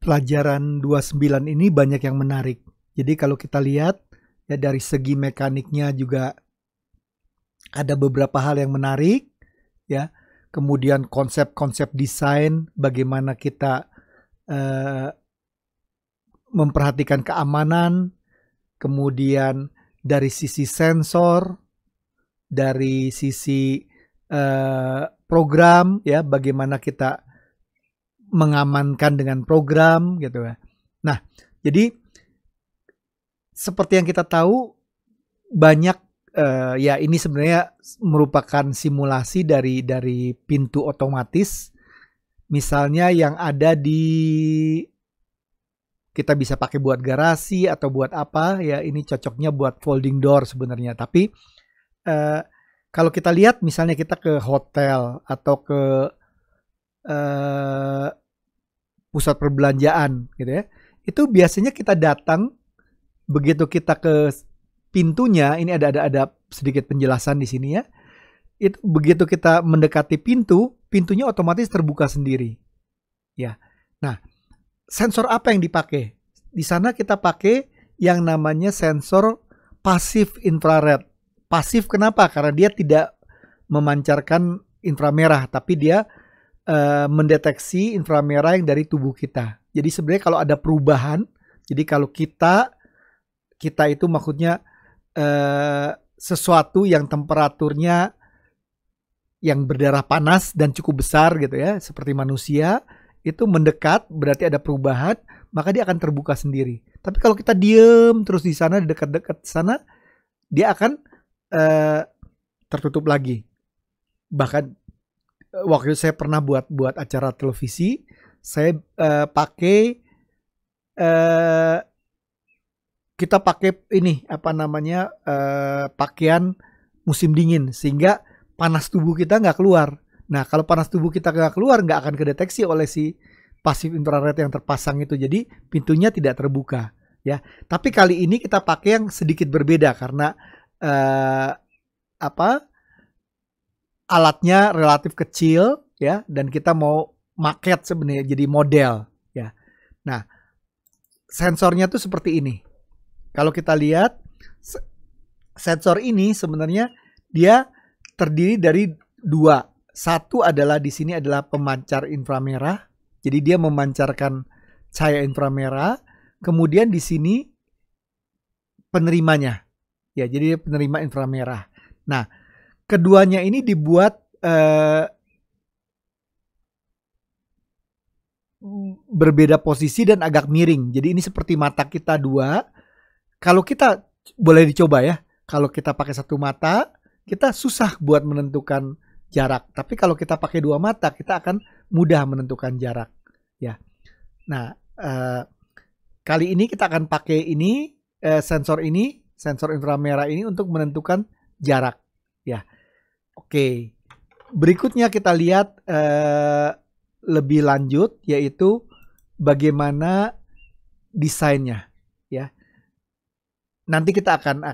pelajaran 29 ini banyak yang menarik. Jadi kalau kita lihat ya dari segi mekaniknya juga ada beberapa hal yang menarik ya. Kemudian konsep-konsep desain, bagaimana kita memperhatikan keamanan, kemudian dari sisi sensor, dari sisi program ya, bagaimana kita mengamankan dengan program gitu ya. Nah, jadi seperti yang kita tahu banyak ya ini sebenarnya merupakan simulasi dari pintu otomatis. Misalnya yang ada di kita bisa pakai buat garasi atau buat apa ya, ini cocoknya buat folding door sebenarnya. Tapi kalau kita lihat misalnya kita ke hotel atau ke pusat perbelanjaan gitu ya, itu biasanya kita datang, begitu kita ke pintunya, ini ada sedikit penjelasan di sini ya. Itu begitu kita mendekati pintunya otomatis terbuka sendiri. Ya. Nah, sensor apa yang dipakai? Di sana kita pakai yang namanya sensor pasif infrared. Pasif kenapa? Karena dia tidak memancarkan inframerah, tapi dia mendeteksi inframerah yang dari tubuh kita. Jadi sebenarnya kalau ada perubahan, jadi kalau kita itu maksudnya sesuatu yang temperaturnya yang berdarah panas dan cukup besar gitu ya, seperti manusia, itu mendekat berarti ada perubahan, maka dia akan terbuka sendiri. Tapi kalau kita diem terus di sana, di dekat-dekat sana, dia akan tertutup lagi. Bahkan waktu saya pernah buat acara televisi, saya pakai kita pakai ini apa namanya pakaian musim dingin sehingga panas tubuh kita nggak keluar. Nah kalau panas tubuh kita nggak keluar, nggak akan kedeteksi oleh si pasif infrared yang terpasang itu. Jadi pintunya tidak terbuka ya. Tapi kali ini kita pakai yang sedikit berbeda karena alatnya relatif kecil ya, dan kita mau market sebenarnya jadi model ya. Nah sensornya tuh seperti ini. Kalau kita lihat sensor ini sebenarnya dia terdiri dari dua. Satu adalah di sini adalah pemancar inframerah. Jadi dia memancarkan cahaya inframerah. Kemudian di sini penerimanya. Ya, jadi penerima inframerah. Nah, keduanya ini dibuat berbeda posisi dan agak miring. Jadi ini seperti mata kita dua. Kalau kita boleh dicoba ya. Kalau kita pakai satu mata, kita susah buat menentukan jarak. Tapi kalau kita pakai dua mata, kita akan mudah menentukan jarak. Ya. Nah, kali ini kita akan pakai ini sensor inframerah ini untuk menentukan jarak. Ya. Oke. Berikutnya kita lihat lebih lanjut, yaitu bagaimana desainnya. Ya. Nanti kita akan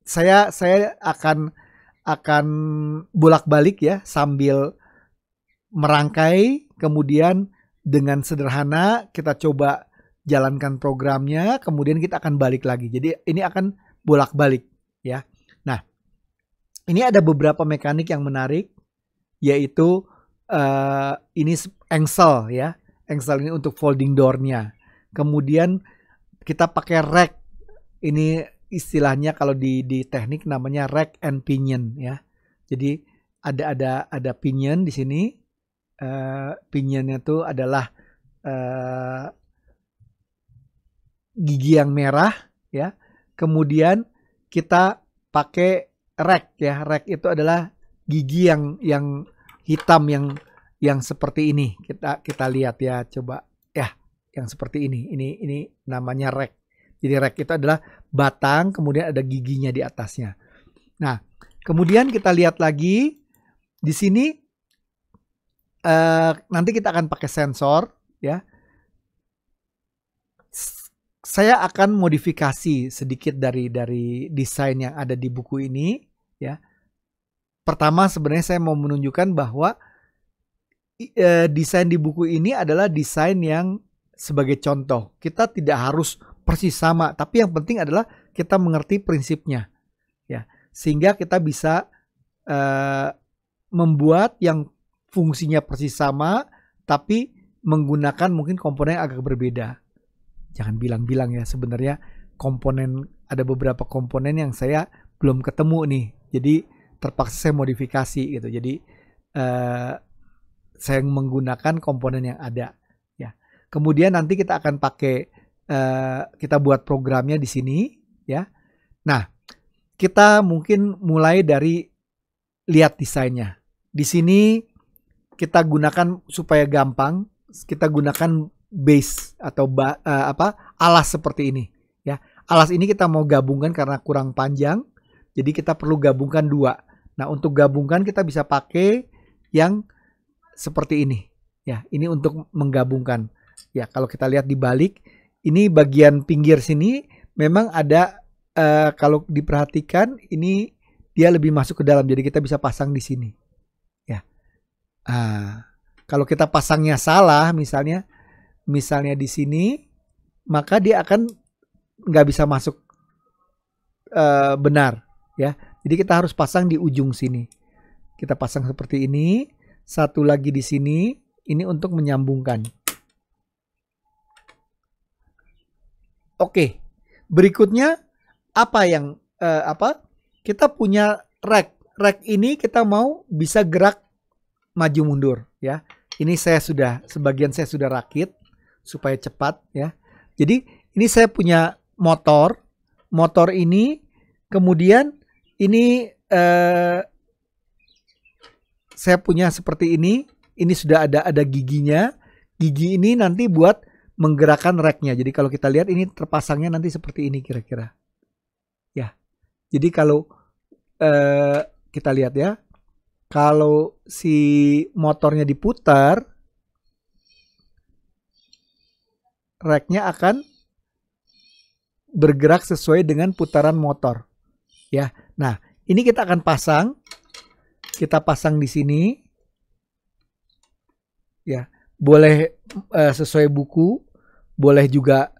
saya akan bolak-balik ya sambil merangkai, kemudian dengan sederhana kita coba jalankan programnya, kemudian kita akan balik lagi. Jadi ini akan bolak-balik ya. Nah, ini ada beberapa mekanik yang menarik, yaitu ini engsel ya. Engsel ini untuk folding door-nya. Kemudian kita pakai rack. Ini istilahnya kalau di teknik namanya rack and pinion ya. Jadi ada pinion di sini. Pinionnya itu adalah gigi yang merah ya. Kemudian kita pakai rack ya. Rack itu adalah gigi yang hitam yang seperti ini. Kita lihat ya, coba ya, yang seperti ini. Ini namanya rack. Jadi rack itu adalah batang, kemudian ada giginya di atasnya. Nah, kemudian kita lihat lagi di sini. Nanti kita akan pakai sensor ya. Saya akan modifikasi sedikit dari desain yang ada di buku ini ya. Pertama sebenarnya saya mau menunjukkan bahwa desain di buku ini adalah desain yang sebagai contoh. Kita tidak harus persis sama, tapi yang penting adalah kita mengerti prinsipnya, ya, sehingga kita bisa membuat yang fungsinya persis sama, tapi menggunakan mungkin komponen yang agak berbeda. Jangan bilang-bilang ya, sebenarnya ada beberapa komponen yang saya belum ketemu nih, jadi terpaksa saya modifikasi gitu. Jadi saya menggunakan komponen yang ada, ya. Kemudian nanti kita akan pakai kita buat programnya di sini, ya. Nah, kita mungkin mulai dari lihat desainnya. Di sini kita gunakan supaya gampang, kita gunakan base atau alas seperti ini, ya. Alas ini kita mau gabungkan karena kurang panjang, jadi kita perlu gabungkan dua. Nah, untuk gabungkan kita bisa pakai yang seperti ini, ya. Ini untuk menggabungkan, ya. Kalau kita lihat di balik, ini bagian pinggir sini memang ada, kalau diperhatikan ini dia lebih masuk ke dalam, jadi kita bisa pasang di sini, ya. Kalau kita pasangnya salah, misalnya di sini, maka dia akan nggak bisa masuk benar, ya. Jadi kita harus pasang di ujung sini. Kita pasang seperti ini. Satu lagi di sini, ini untuk menyambungkan. Oke, berikutnya apa yang kita punya rack. Rack ini kita mau bisa gerak maju mundur, ya. Ini sebagian saya sudah rakit supaya cepat, ya. Jadi ini saya punya motor. Motor ini kemudian ini saya punya seperti ini sudah ada giginya. Gigi ini nanti buat menggerakkan racknya. Jadi kalau kita lihat ini terpasangnya nanti seperti ini kira-kira, ya. Jadi kalau kita lihat ya, kalau si motornya diputar, racknya akan bergerak sesuai dengan putaran motor, ya. Nah, ini kita akan pasang. Kita pasang di sini, ya. Boleh sesuai buku, boleh juga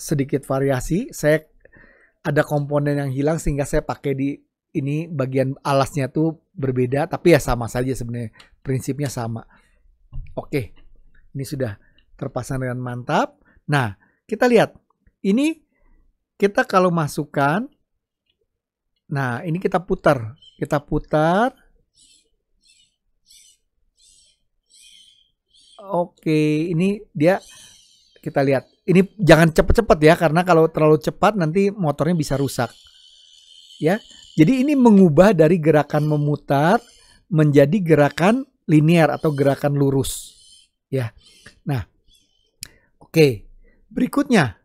sedikit variasi. Saya ada komponen yang hilang sehingga saya pakai di ini, bagian alasnya tuh berbeda, tapi ya sama saja sebenarnya, prinsipnya sama. Oke, ini sudah terpasang dengan mantap. Nah, kita lihat ini, kita kalau masukkan, nah ini kita putar. Oke, ini dia, kita lihat. Ini jangan cepat-cepat ya, karena kalau terlalu cepat nanti motornya bisa rusak, ya. Jadi ini mengubah dari gerakan memutar menjadi gerakan linear atau gerakan lurus, ya. Nah, oke. Berikutnya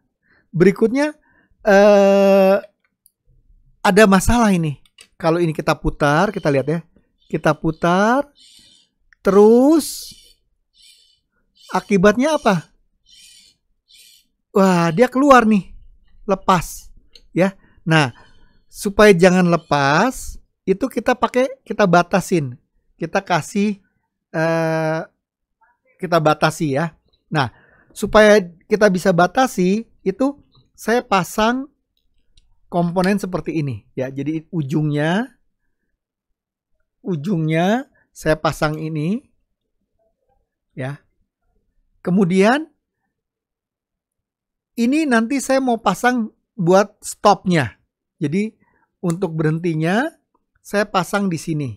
ada masalah ini. Kalau ini kita putar, kita lihat ya. Kita putar, terus akibatnya apa? Wah, dia keluar nih, lepas, ya. Nah, supaya jangan lepas, itu kita batasin, kita kasih, kita batasi ya. Nah, supaya kita bisa batasi, itu saya pasang komponen seperti ini, ya. Jadi ujungnya saya pasang ini, ya. Kemudian ini nanti saya mau pasang buat stopnya. Jadi untuk berhentinya saya pasang di sini.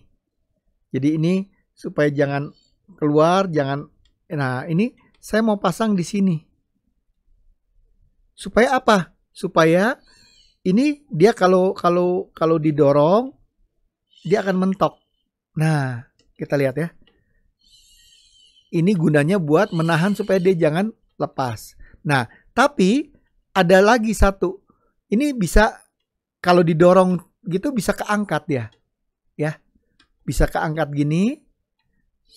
Jadi ini supaya jangan keluar, nah ini saya mau pasang di sini. Supaya apa? Supaya ini dia kalau didorong dia akan mentok. Nah, kita lihat ya. Ini gunanya buat menahan supaya dia jangan lepas. Nah, tapi ada lagi satu. Ini bisa kalau didorong gitu bisa keangkat ya. Ya. Bisa keangkat gini.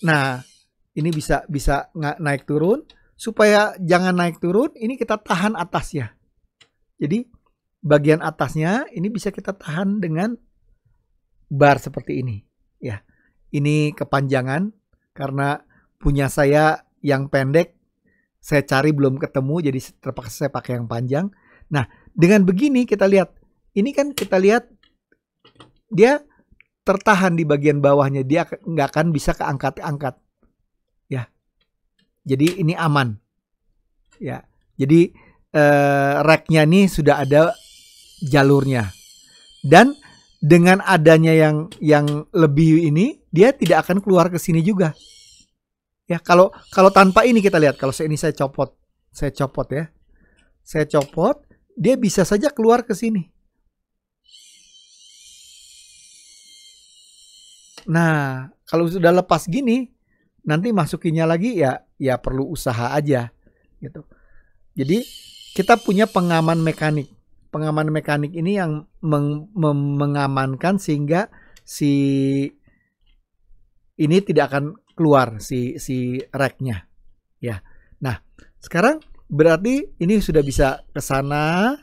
Nah, ini bisa naik turun. Supaya jangan naik turun, ini kita tahan atasnya. Jadi bagian atasnya ini bisa kita tahan dengan bar seperti ini, ya. Ini kepanjangan. Karena punya saya yang pendek, saya cari belum ketemu, jadi terpaksa saya pakai yang panjang. Nah, dengan begini kita lihat, ini kan kita lihat dia tertahan di bagian bawahnya, dia nggak akan bisa keangkat-angkat, ya. Jadi ini aman, ya. Jadi racknya ini sudah ada jalurnya, dan dengan adanya yang lebih ini, dia tidak akan keluar ke sini juga. Ya, kalau tanpa ini kita lihat, kalau ini saya copot ya. Saya copot, dia bisa saja keluar ke sini. Nah, kalau sudah lepas gini, nanti masukinnya lagi ya perlu usaha aja gitu. Jadi kita punya pengaman mekanik. Pengaman mekanik ini yang mengamankan sehingga si ini tidak akan keluar si racknya, ya. Nah, sekarang berarti ini sudah bisa ke sana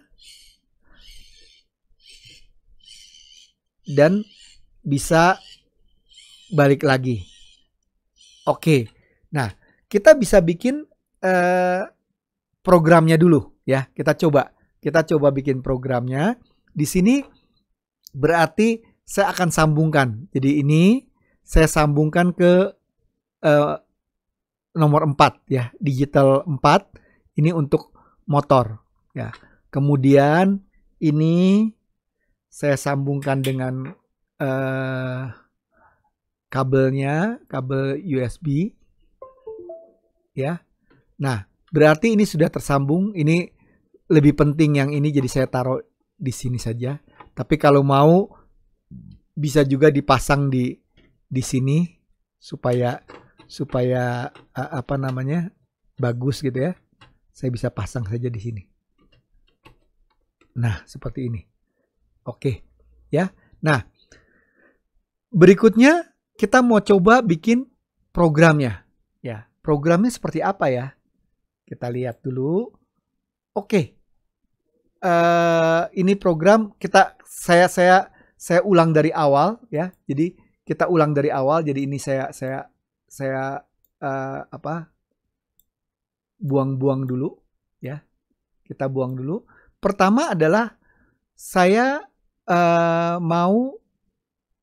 dan bisa balik lagi. Oke. Nah, kita bisa bikin programnya dulu, ya. Kita coba bikin programnya. Di sini berarti saya akan sambungkan. Jadi ini saya sambungkan ke nomor 4 ya, digital 4. Ini untuk motor ya. Kemudian ini saya sambungkan dengan kabelnya, kabel USB ya. Nah, berarti ini sudah tersambung. Ini lebih penting yang ini, jadi saya taruh di sini saja. Tapi kalau mau bisa juga dipasang di sini supaya apa namanya, bagus gitu ya. Saya bisa pasang saja di sini. Nah, seperti ini. Oke, ya. Nah, berikutnya kita mau coba bikin programnya. Ya, programnya seperti apa ya? Kita lihat dulu. Oke. Ini program saya ulang dari awal ya. Jadi kita ulang dari awal. Jadi ini saya buang-buang dulu ya. Kita buang dulu. Pertama adalah saya mau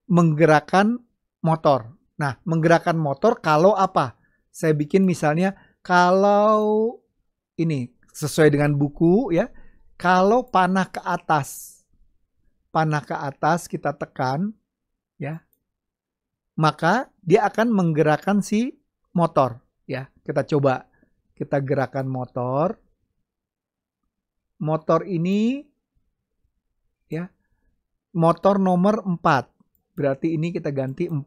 menggerakkan motor. Nah, menggerakkan motor kalau apa? Saya bikin misalnya kalau ini sesuai dengan buku ya. Kalau panah ke atas kita tekan ya, maka dia akan menggerakkan si motor ya. Kita coba, kita gerakan motor ini ya, motor nomor 4, berarti ini kita ganti 4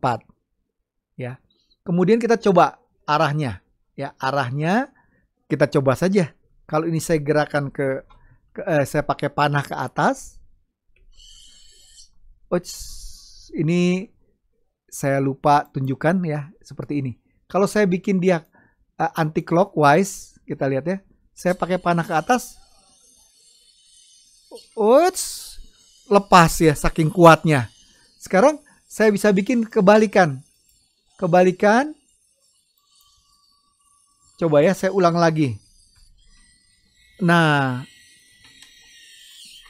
ya. Kemudian kita coba arahnya ya, arahnya kita coba saja. Kalau ini saya gerakan saya pakai panah ke atas. Ini saya lupa tunjukkan ya, seperti ini. Kalau saya bikin dia anti clockwise, kita lihat ya. Saya pakai panah ke atas. Lepas ya, saking kuatnya. Sekarang saya bisa bikin kebalikan. Coba ya, saya ulang lagi. Nah,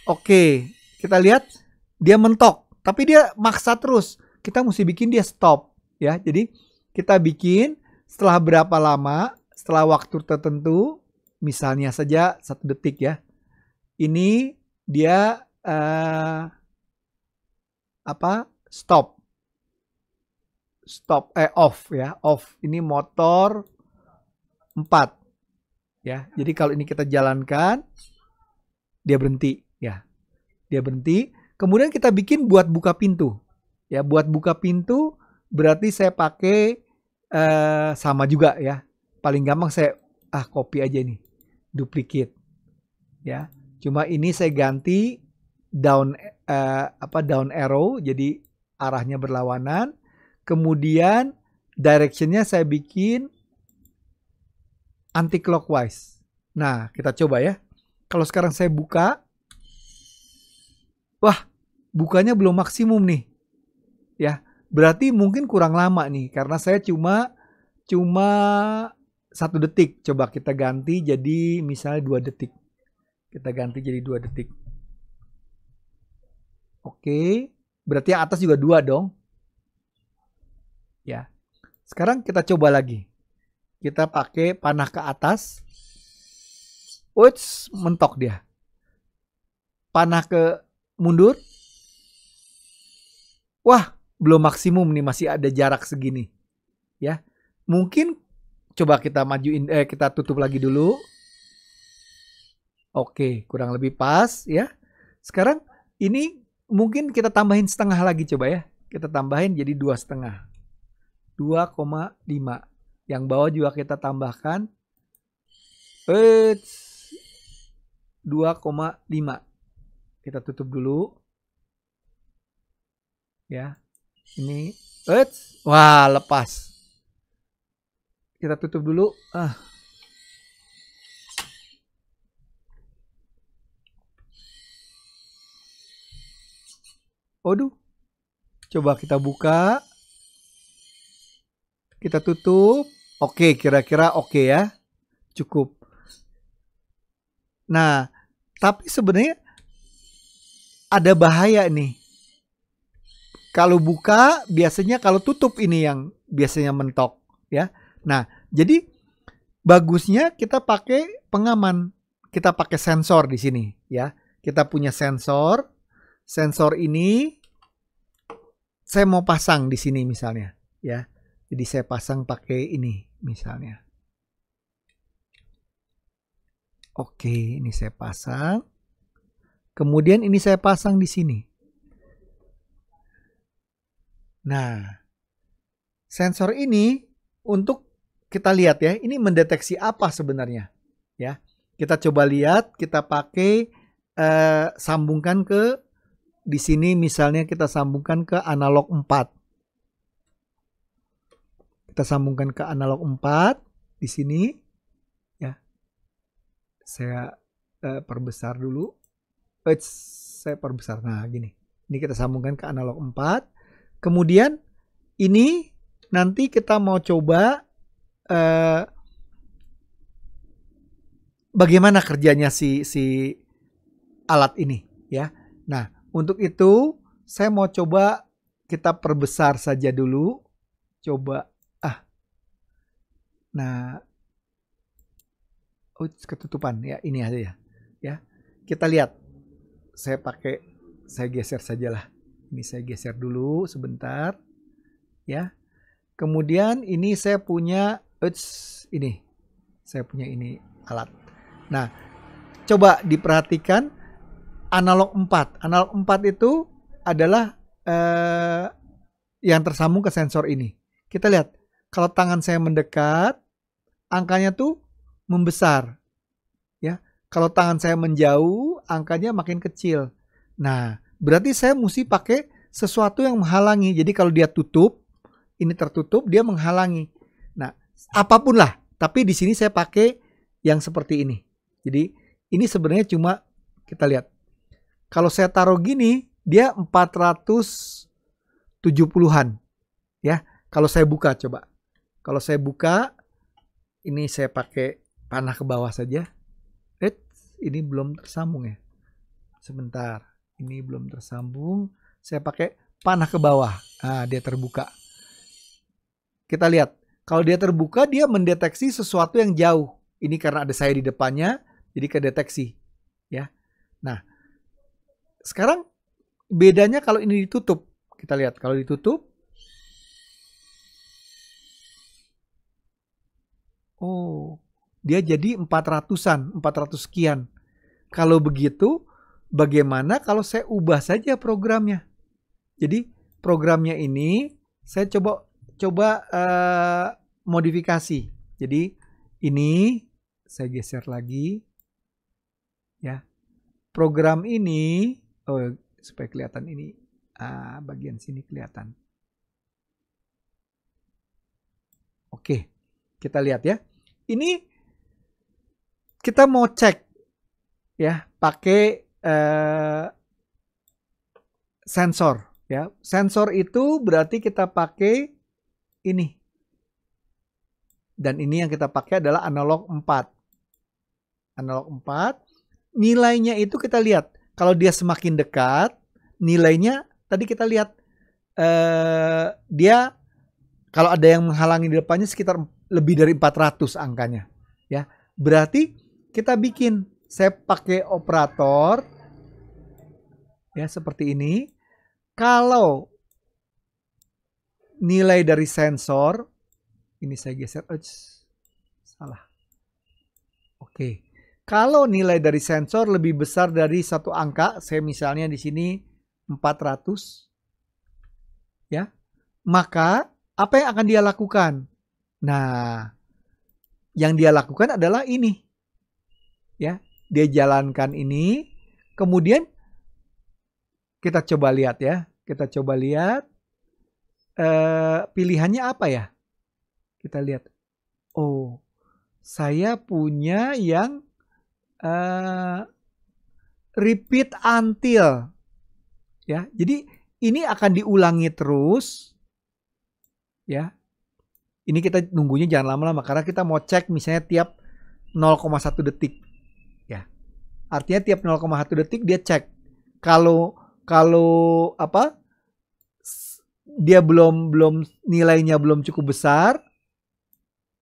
oke, kita lihat dia mentok, tapi dia maksa terus. Kita mesti bikin dia stop ya. Jadi kita bikin setelah berapa lama, setelah waktu tertentu, misalnya saja 1 detik ya. Ini dia off ya, off. Ini motor 4 ya. Jadi kalau ini kita jalankan, dia berhenti ya. Dia berhenti. Kemudian kita bikin buat buka pintu. Ya, buat buka pintu berarti saya pakai sama juga ya. Paling gampang saya copy aja ini. Duplicate. Ya. Cuma ini saya ganti down arrow, jadi arahnya berlawanan. Kemudian directionnya saya bikin anti clockwise. Nah, kita coba ya. Kalau sekarang saya buka, wah, bukanya belum maksimum nih. Ya, berarti mungkin kurang lama nih karena saya cuma cuma 1 detik. Coba kita ganti jadi misalnya 2 detik. Kita ganti jadi 2 detik. Oke, berarti yang atas juga 2 dong. Ya. Sekarang kita coba lagi. Kita pakai panah ke atas. Uits, mentok dia. Panah ke mundur. Wah, belum maksimum nih, masih ada jarak segini. Ya. Mungkin coba kita majuin, kita tutup lagi dulu. Oke, kurang lebih pas ya. Sekarang ini mungkin kita tambahin setengah lagi coba ya. Kita tambahin jadi 2,5. 2,5. Yang bawah juga kita tambahkan 2,5. Kita tutup dulu. Ya. Ini wah, lepas. Kita tutup dulu. Waduh. Coba kita buka. Kita tutup. Oke, kira-kira oke ya. Cukup. Nah, tapi sebenarnya ada bahaya nih. Kalau buka, biasanya kalau tutup ini yang biasanya mentok ya. Nah, jadi bagusnya kita pakai pengaman. Kita pakai sensor di sini ya. Kita punya sensor. Sensor ini saya mau pasang di sini misalnya ya. Jadi saya pasang pakai ini misalnya. Oke, ini saya pasang. Kemudian ini saya pasang di sini. Nah, sensor ini untuk kita lihat ya, ini mendeteksi apa sebenarnya ya. Kita coba lihat, kita pakai sambungkan ke di sini misalnya kita sambungkan ke analog 4. Kita sambungkan ke analog 4 di sini ya. Saya perbesar dulu. Saya perbesar. Nah, gini. Ini kita sambungkan ke analog 4. Kemudian ini nanti kita mau coba bagaimana kerjanya si alat ini ya. Nah, untuk itu saya mau coba kita perbesar saja dulu. Coba nah, ketutupan ya, ini aja ya. Kita lihat. Saya geser sajalah. Ini saya geser dulu sebentar ya. Kemudian ini saya punya ini. Saya punya ini alat. Nah, coba diperhatikan analog 4. Analog 4 itu adalah yang tersambung ke sensor ini. Kita lihat, kalau tangan saya mendekat, angkanya tuh membesar. Ya. Kalau tangan saya menjauh, angkanya makin kecil. Nah, berarti saya mesti pakai sesuatu yang menghalangi. Jadi kalau dia tutup, ini tertutup, dia menghalangi. Nah, apapun lah. Tapi di sini saya pakai yang seperti ini. Jadi ini sebenarnya cuma kita lihat. Kalau saya taruh gini, dia 470-an. Ya, kalau saya buka coba. Kalau saya buka, ini saya pakai panah ke bawah saja. Ini belum tersambung ya. Sebentar, ini belum tersambung. Saya pakai panah ke bawah. Nah, dia terbuka. Kita lihat, kalau dia terbuka, dia mendeteksi sesuatu yang jauh. Ini karena ada saya di depannya, jadi kedeteksi. Ya. Nah, sekarang bedanya kalau ini ditutup. Kita lihat, kalau ditutup, oh, dia jadi 400-an, 400 sekian. Kalau begitu, bagaimana kalau saya ubah saja programnya? Jadi programnya ini saya coba modifikasi. Jadi ini saya geser lagi, ya. Program ini, supaya kelihatan ini, bagian sini kelihatan. Oke, kita lihat ya. Ini kita mau cek ya, pakai sensor ya. Sensor itu berarti kita pakai ini. Dan ini yang kita pakai adalah analog 4. Analog 4. Nilainya itu kita lihat. Kalau dia semakin dekat, nilainya tadi kita lihat dia kalau ada yang menghalangi di depannya sekitar lebih dari 400 angkanya. Ya, berarti kita bikin. Saya pakai operator ya seperti ini. Kalau nilai dari sensor ini saya geser, salah. Oke. Kalau nilai dari sensor lebih besar dari satu angka, saya misalnya di sini 400 ya. Maka apa yang akan dia lakukan? Nah, yang dia lakukan adalah ini. Ya, dia jalankan ini, kemudian kita coba lihat ya. Kita coba lihat pilihannya apa ya? Kita lihat. Oh, saya punya yang repeat until. Ya, jadi ini akan diulangi terus. Ya. Ini kita nunggunya jangan lama-lama karena kita mau cek misalnya tiap 0,1 detik. Ya. Artinya tiap 0,1 detik dia cek. Kalau apa? Dia belum nilainya belum cukup besar.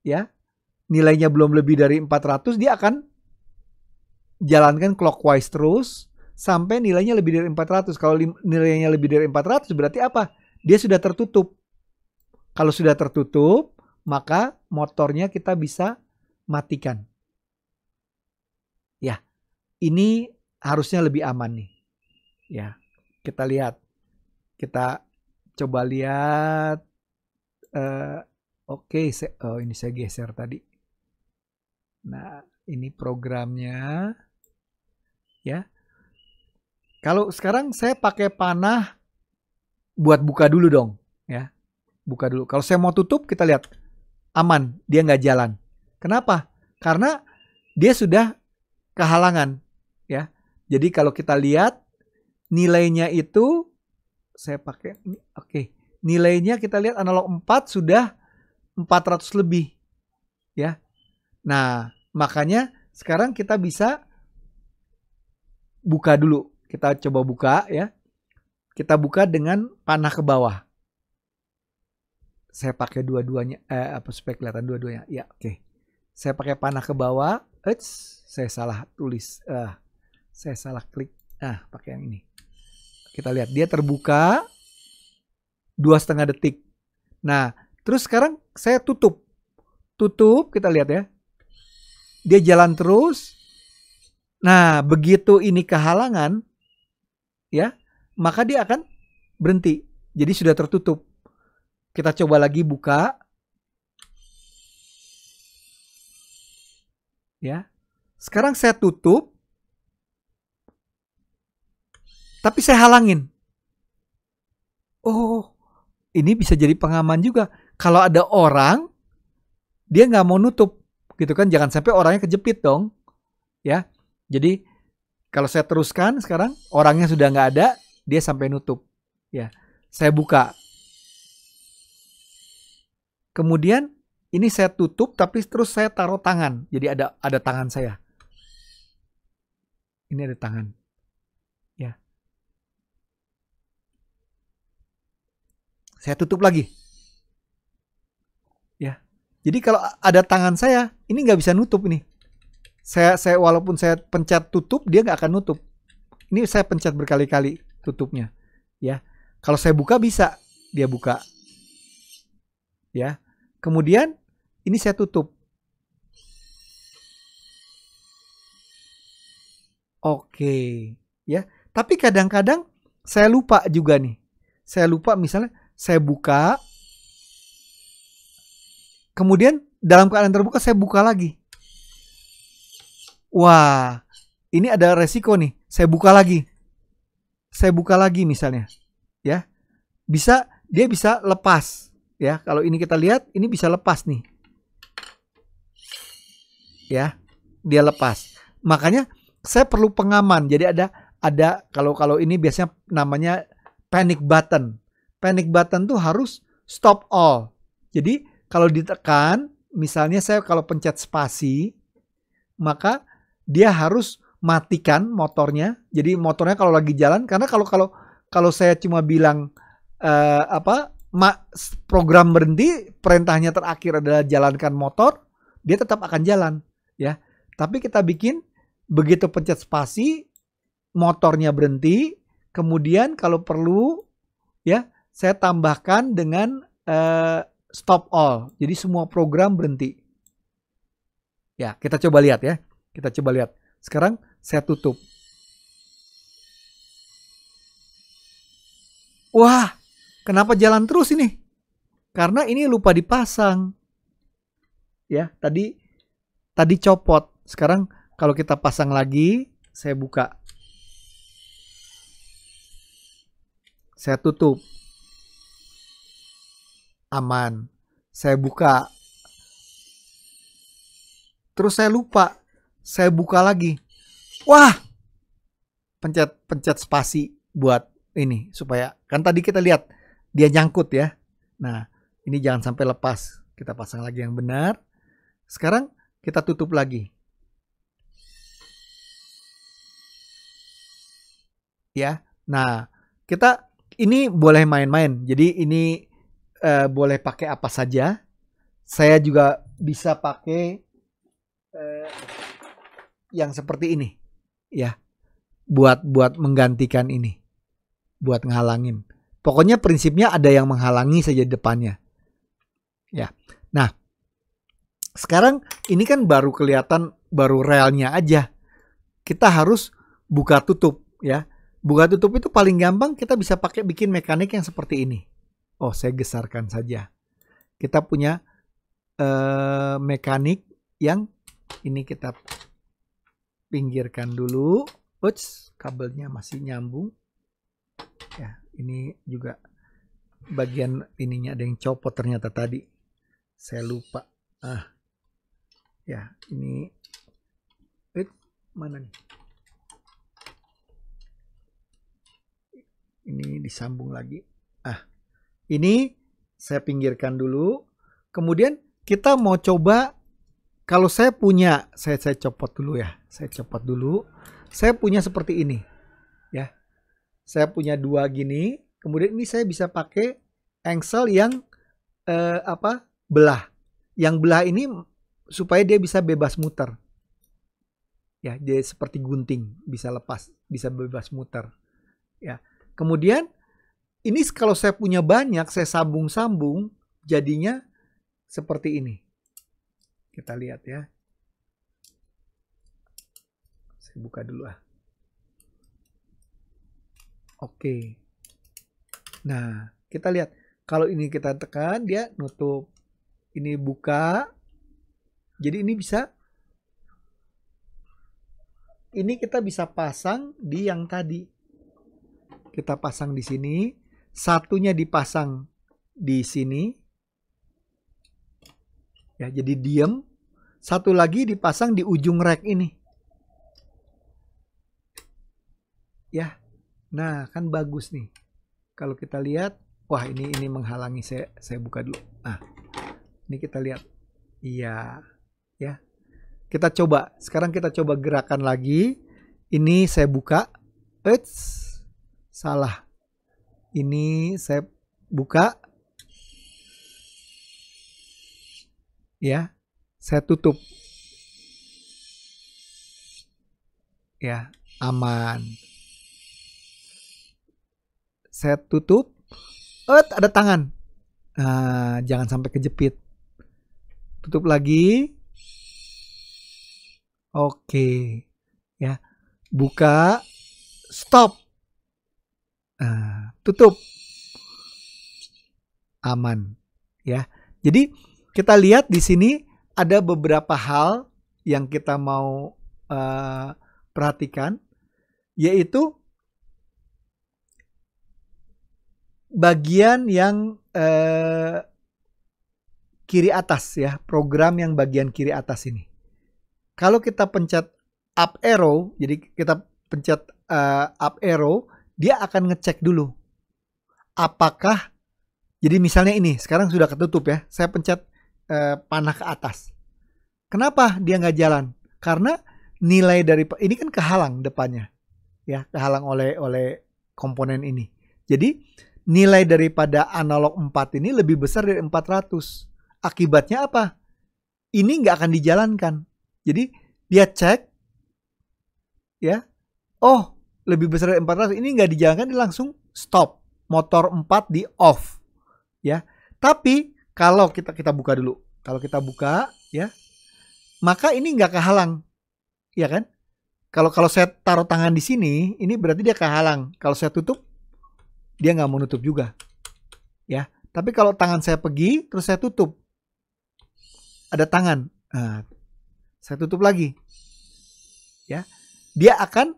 Ya. Nilainya belum lebih dari 400, dia akan jalankan clockwise terus sampai nilainya lebih dari 400. Kalau nilainya lebih dari 400 berarti apa? Dia sudah tertutup. Kalau sudah tertutup, maka motornya kita bisa matikan. Ya, ini harusnya lebih aman nih. Ya, kita lihat. Kita coba lihat. Oke, ini saya geser tadi. Nah, ini programnya. Ya. Kalau sekarang saya pakai panah buat buka dulu dong. Ya. Buka dulu. Kalau saya mau tutup, kita lihat aman, dia nggak jalan. Kenapa? Karena dia sudah kehalangan, ya. Jadi kalau kita lihat nilainya itu, saya pakai, oke. Nilainya kita lihat analog 4 sudah 400 lebih, ya. Nah, makanya sekarang kita bisa buka dulu. Kita coba buka, ya. Kita buka dengan panah ke bawah. Saya pakai dua-duanya, supaya kelihatan dua-duanya. Ya, oke. Saya pakai panah ke bawah. Saya salah tulis. Saya salah klik. Pakai yang ini. Kita lihat, dia terbuka 2,5 detik. Nah, terus sekarang saya tutup. Tutup, kita lihat ya. Dia jalan terus. Nah, begitu ini kehalangan, ya, maka dia akan berhenti. Jadi sudah tertutup. Kita coba lagi buka. Ya. Sekarang saya tutup. Tapi saya halangin. Oh, ini bisa jadi pengaman juga. Kalau ada orang, dia nggak mau nutup. Gitu kan, jangan sampai orangnya kejepit dong. Ya. Jadi, kalau saya teruskan sekarang, orangnya sudah nggak ada, dia sampai nutup. Ya. Saya buka. Kemudian ini saya tutup tapi terus saya taruh tangan. Jadi ada tangan saya. Ini ada tangan. Ya. Saya tutup lagi. Ya. Jadi kalau ada tangan saya, ini nggak bisa nutup ini. Saya walaupun saya pencet tutup, dia nggak akan nutup. Ini saya pencet berkali-kali tutupnya. Ya. Kalau saya buka bisa, dia buka. Ya. Kemudian ini saya tutup. Oke, ya. Tapi kadang-kadang saya lupa juga nih. Saya lupa misalnya saya buka. Kemudian dalam keadaan terbuka saya buka lagi. Wah, ini ada resiko nih. Saya buka lagi. Saya buka lagi misalnya. Ya. Dia bisa lepas. Ya, kalau ini kita lihat, ini bisa lepas nih. Ya, dia lepas. Makanya saya perlu pengaman. Jadi ada kalau ini biasanya namanya panic button. Panic button tuh harus stop all. Jadi kalau ditekan, misalnya saya kalau pencet spasi, maka dia harus matikan motornya. Jadi motornya kalau lagi jalan, karena kalau saya cuma bilang program berhenti, perintahnya terakhir adalah jalankan motor, dia tetap akan jalan, ya. Tapi kita bikin begitu pencet spasi, motornya berhenti, kemudian kalau perlu, ya, saya tambahkan dengan stop all. Jadi semua program berhenti. Ya, kita coba lihat ya. Kita coba lihat. Sekarang saya tutup. Wah, kenapa jalan terus ini? Karena ini lupa dipasang. Ya, tadi copot. Sekarang kalau kita pasang lagi, saya buka. Saya tutup. Aman. Saya buka. Terus saya lupa. Saya buka lagi. Wah. Pencet spasi buat ini supaya kan tadi kita lihat dia nyangkut ya. Nah, ini jangan sampai lepas. Kita pasang lagi yang benar. Sekarang kita tutup lagi. Ya. Nah, kita ini boleh main-main. Jadi ini boleh pakai apa saja. Saya juga bisa pakai yang seperti ini, ya, buat menggantikan ini, buat ngehalangin. Pokoknya prinsipnya ada yang menghalangi saja depannya, ya. Nah, sekarang ini kan baru kelihatan baru relnya aja. Kita harus buka tutup, ya. Buka tutup itu paling gampang kita bisa pakai bikin mekanik yang seperti ini. Oh, saya gesarkan saja. Kita punya mekanik yang ini kita pinggirkan dulu. Ups, kabelnya masih nyambung. Ya, ini juga bagian ininya ada yang copot ternyata tadi. Saya lupa. Ya, ini mana nih? Ini disambung lagi. Ini saya pinggirkan dulu. Kemudian kita mau coba, kalau saya punya, saya copot dulu ya. Saya copot dulu. Saya punya seperti ini. Ya. Saya punya dua gini. Kemudian ini saya bisa pakai engsel yang belah. Yang belah ini supaya dia bisa bebas muter. Ya, dia seperti gunting, bisa lepas, bisa bebas muter. Ya. Kemudian ini kalau saya punya banyak, saya sambung-sambung, jadinya seperti ini. Kita lihat ya. Saya buka dulu Oke. Nah, kita lihat. Kalau ini kita tekan, dia nutup. Ini buka. Jadi ini bisa. Ini kita bisa pasang di yang tadi. Kita pasang di sini. Satunya dipasang di sini. Ya, jadi diem. Satu lagi dipasang di ujung rack ini. Ya. Nah, kan bagus nih. Kalau kita lihat, wah ini menghalangi, saya buka dulu. Ini kita lihat. Iya, ya. Kita coba. Sekarang kita coba gerakan lagi. Ini saya buka. Salah. Ini saya buka. Ya, saya tutup. Ya, aman. Saya tutup. Ada tangan. Jangan sampai kejepit. Tutup lagi. Oke. Ya. Buka. Stop. Tutup. Aman. Ya. Jadi kita lihat di sini ada beberapa hal yang kita mau perhatikan, yaitu bagian yang kiri atas ya, program yang bagian kiri atas ini. Kalau kita pencet up arrow, jadi kita pencet up arrow, dia akan ngecek dulu apakah, jadi misalnya ini sekarang sudah ketutup ya, saya pencet panah ke atas. Kenapa dia nggak jalan? Karena nilai dari ini kan kehalang depannya, ya, kehalang oleh komponen ini. Jadi nilai daripada analog 4 ini lebih besar dari 400. Akibatnya apa? Ini nggak akan dijalankan. Jadi dia cek, ya, oh lebih besar dari 400, ini nggak dijalankan, dia langsung stop, motor 4 di off, ya. Tapi kalau kita buka dulu, kalau kita buka, ya, maka ini nggak kehalang, ya kan? Kalau saya taruh tangan di sini, ini berarti dia kehalang. Kalau saya tutup, dia nggak mau nutup juga, ya. Tapi kalau tangan saya pergi, terus saya tutup, ada tangan, nah, saya tutup lagi, ya, dia akan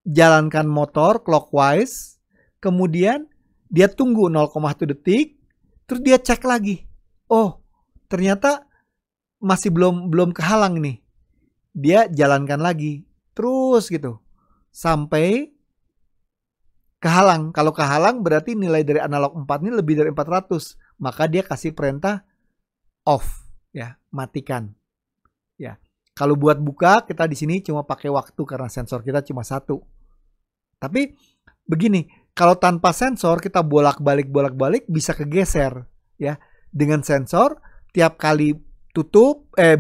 jalankan motor clockwise, kemudian dia tunggu 0,1 detik, terus dia cek lagi. Oh, ternyata masih belum kehalang nih. Dia jalankan lagi, terus gitu, sampai kehalang. Kalau kehalang berarti nilai dari analog 4 ini lebih dari 400. Maka dia kasih perintah off, ya, matikan. Ya. Kalau buat buka, kita di sini cuma pakai waktu karena sensor kita cuma 1. Tapi begini, kalau tanpa sensor kita bolak-balik bisa kegeser, ya. Dengan sensor tiap kali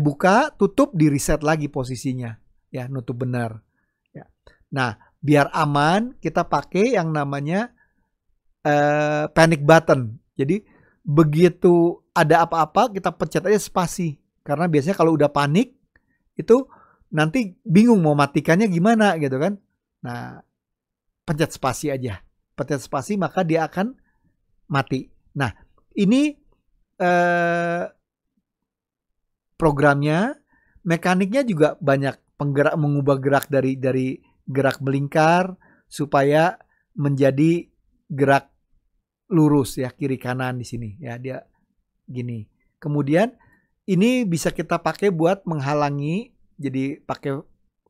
buka, tutup, di reset lagi posisinya, ya, nutup benar, ya. Nah, biar aman kita pakai yang namanya panic button. Jadi begitu ada apa-apa kita pencet aja spasi, karena biasanya kalau udah panik itu nanti bingung mau matikannya gimana gitu kan. Nah, pencet spasi aja, pencet spasi maka dia akan mati. Nah, ini programnya, mekaniknya juga banyak, penggerak, mengubah gerak dari gerak melingkar supaya menjadi gerak lurus, ya, kiri kanan di sini, ya, dia gini. Kemudian ini bisa kita pakai buat menghalangi, jadi pakai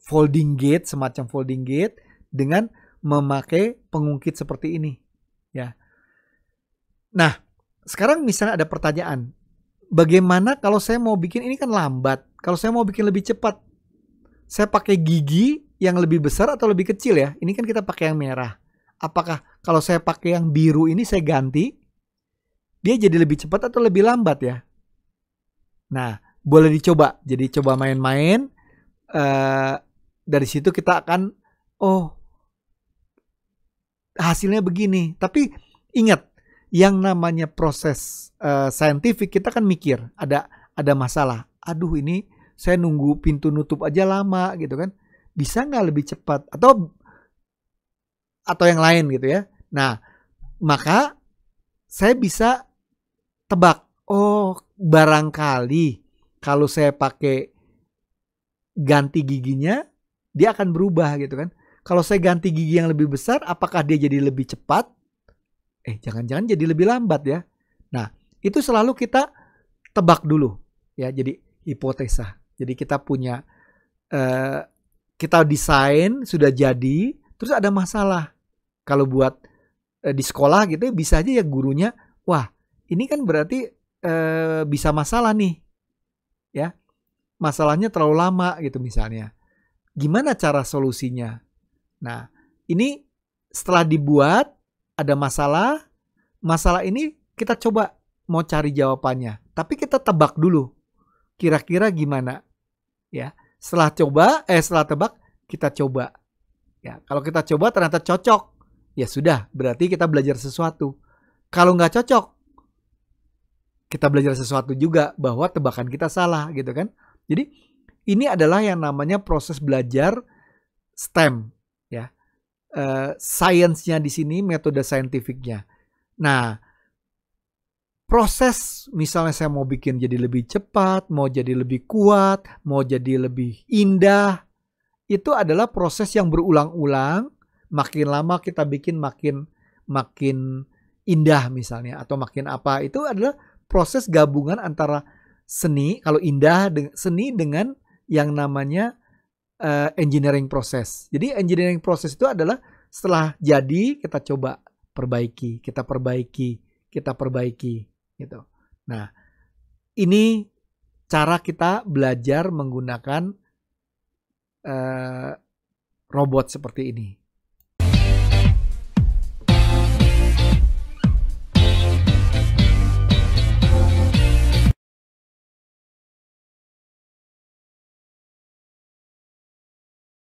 folding gate, semacam folding gate dengan memakai pengungkit seperti ini, ya. Nah, sekarang misalnya ada pertanyaan, bagaimana kalau saya mau bikin ini kan lambat, kalau saya mau bikin lebih cepat, saya pakai gigi yang lebih besar atau lebih kecil, ya? Ini kan kita pakai yang merah. Apakah kalau saya pakai yang biru ini saya ganti, dia jadi lebih cepat atau lebih lambat, ya? Nah, boleh dicoba. Jadi coba main-main. Dari situ kita akan, oh, hasilnya begini. Tapi ingat, yang namanya proses saintifik, kita kan mikir ada masalah. Aduh, ini saya nunggu pintu nutup aja lama gitu kan. Bisa nggak lebih cepat atau yang lain gitu, ya. Nah, maka saya bisa tebak, oh, barangkali kalau saya pakai ganti giginya dia akan berubah gitu kan. Kalau saya ganti gigi yang lebih besar, apakah dia jadi lebih cepat? Jangan-jangan jadi lebih lambat, ya. Nah, itu selalu kita tebak dulu, ya. Jadi hipotesa. Jadi kita punya kita desain sudah jadi, terus ada masalah. Kalau buat di sekolah gitu bisa aja ya gurunya, wah, ini kan berarti bisa masalah nih, ya. Masalahnya terlalu lama gitu misalnya. Gimana cara solusinya? Nah, ini setelah dibuat ada masalah ini kita coba mau cari jawabannya. Tapi kita tebak dulu. Kira-kira gimana? Ya, setelah tebak kita coba. Ya, kalau kita coba ternyata cocok, ya sudah, berarti kita belajar sesuatu. Kalau nggak cocok, kita belajar sesuatu juga bahwa tebakan kita salah gitu kan. Jadi ini adalah yang namanya proses belajar STEM, ya. Sainsnya di sini, metode saintifiknya. Nah, proses misalnya saya mau bikin jadi lebih cepat, mau jadi lebih kuat, mau jadi lebih indah, itu adalah proses yang berulang-ulang. Makin lama kita bikin makin indah misalnya, atau makin apa, itu adalah proses gabungan antara seni, kalau indah, seni dengan yang namanya engineering proses. Jadi engineering proses itu adalah setelah jadi kita coba perbaiki, kita perbaiki gitu. Nah, ini cara kita belajar menggunakan robot seperti ini.